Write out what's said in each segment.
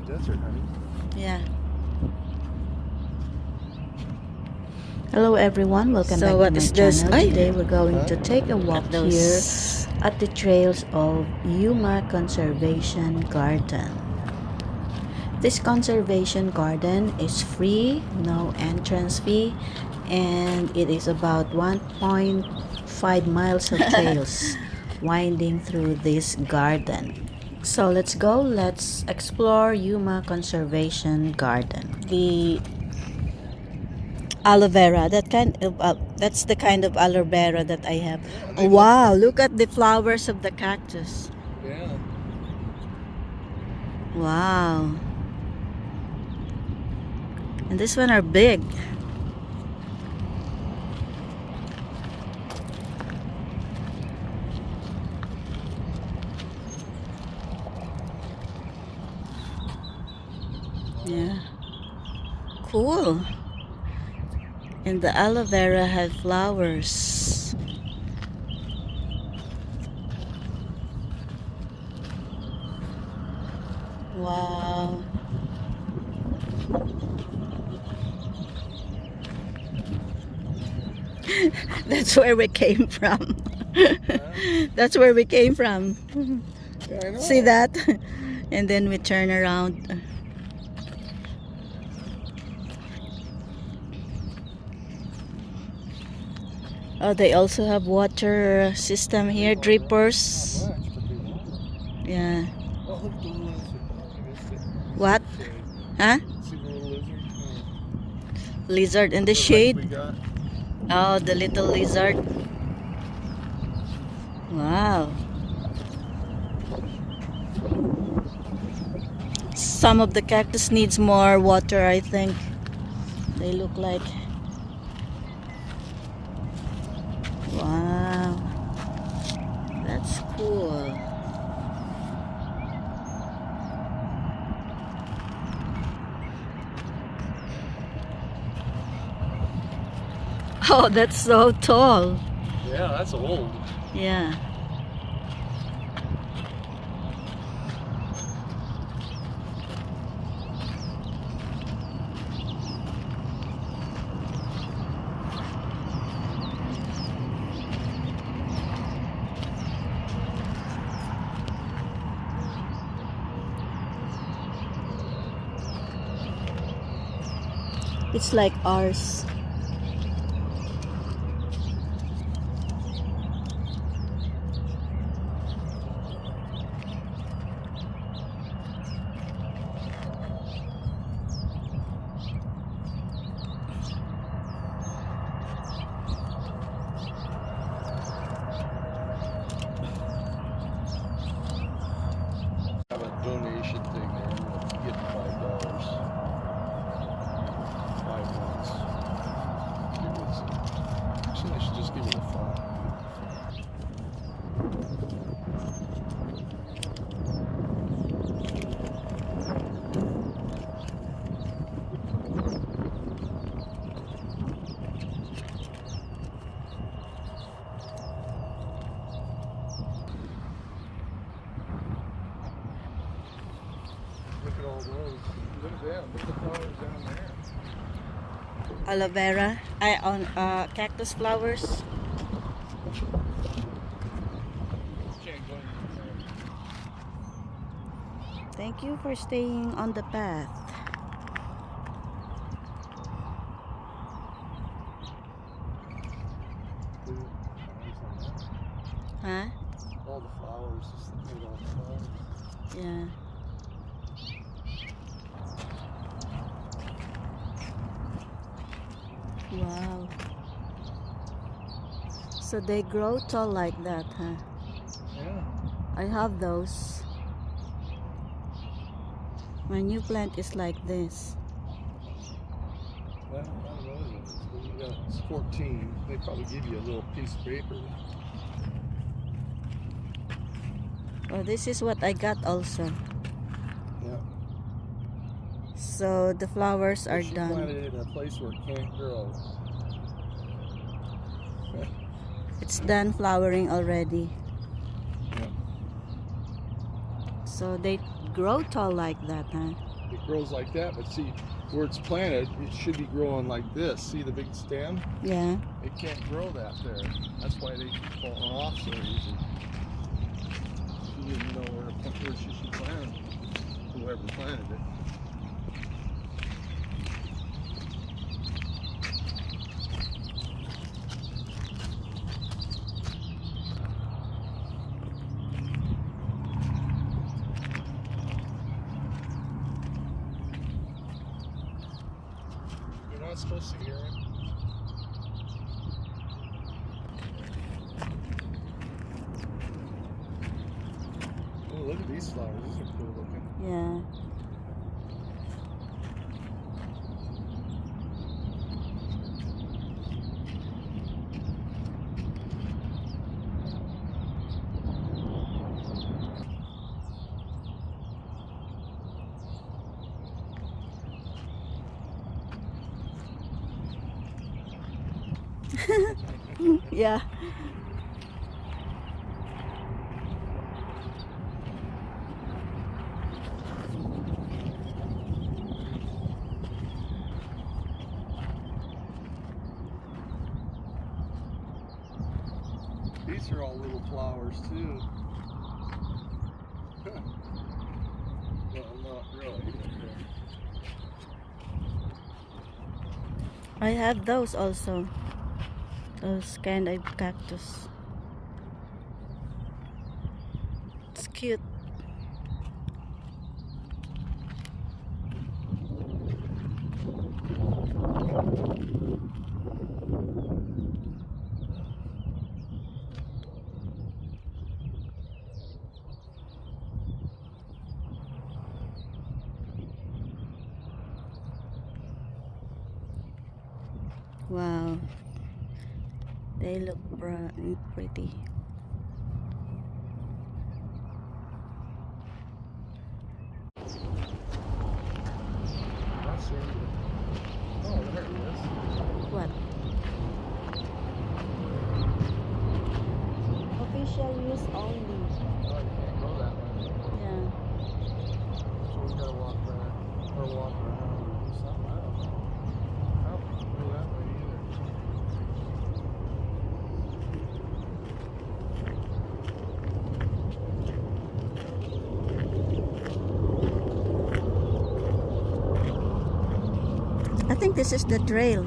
Desert, honey. Yeah. Hello everyone, welcome back to my channel. Today we're going to take a walk here at the trails of Yuma Conservation Garden. This conservation garden is free, no entrance fee, and it is about 1.5 miles of trails winding through this garden. So let's go, let's explore Yuma Conservation Garden. The aloe vera, that's the kind of aloe vera that I have. Oh, wow, look at the flowers of the cactus. Yeah. Wow. And this one are big. Yeah. Cool. And the aloe vera have flowers. Wow. That's where we came from. That's where we came from. Yeah, I know. See that? And then we turn around. Oh, they also have water system here, drippers. Not much, but they want. Yeah. Oh, look at the little lizard. I missed it. What? Shade. Huh? See the little lizard? Lizard in the The light shade. we got. Oh, the little lizard. Wow. Some of the cactus needs more water, I think. They look like. Wow. That's cool. Oh, that's so tall. Yeah, that's old. Yeah. It's like ours. Have a donation thing there. I'm gonna get $5. 5 ones. Actually, I should just give it a 5. Look at all those. Look at them. Look at the flowers down there. Aloe vera. On cactus flowers. Can't go anywhere. Thank you for staying on the path. Huh? All the flowers. Just looking at all the flowers. Yeah. Wow. So they grow tall like that, huh? Yeah. I have those. My new plant is like this. Well, how was it? You got it's 14. They probably give you a little piece of paper. Oh, this is what I got also. Yeah. So the flowers are She done. planted it in a place where it can't grow. It's done flowering already. Yeah. So they grow tall like that, huh? it grows like that. But see, where it's planted, it should be growing like this. See the big stem? Yeah. It can't grow that there. That's why they keep falling off so easy. She didn't know where she should plant it. Whoever planted it. You're not supposed to hear it. Oh, look at these flowers. These are cool looking. Yeah. Yeah. These are all little flowers too. Well, not really. I have those also. Those kind of cactus. It's cute. Wow. They look pretty. Not sure. Oh, there it is. What? Official use only. Oh, you can't go that way. Yeah. So we gotta walk back or walk around or do something. I don't know. I don't go that way either. I think this is the trail.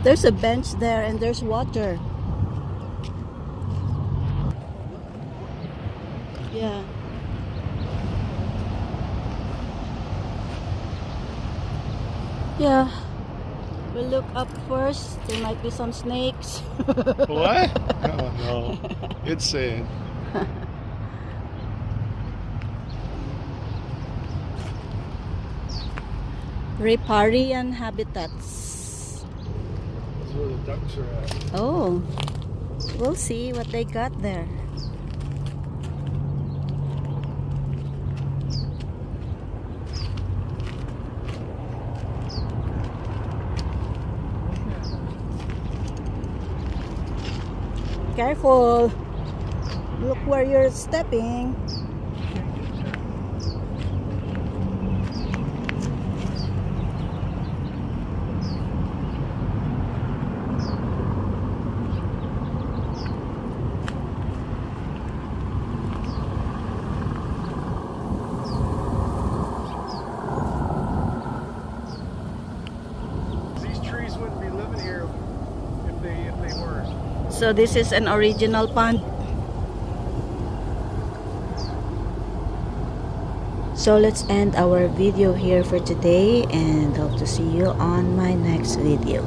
There's a bench there and there's water. Yeah. Yeah. We'll look up first. There might be some snakes. What? Oh no. It's sad. Riparian habitats. That's where the ducks are at. Oh, we'll see what they got there. Careful. Look where you're stepping. So this is an original pond. So let's end our video here for today and hope to see you on my next video.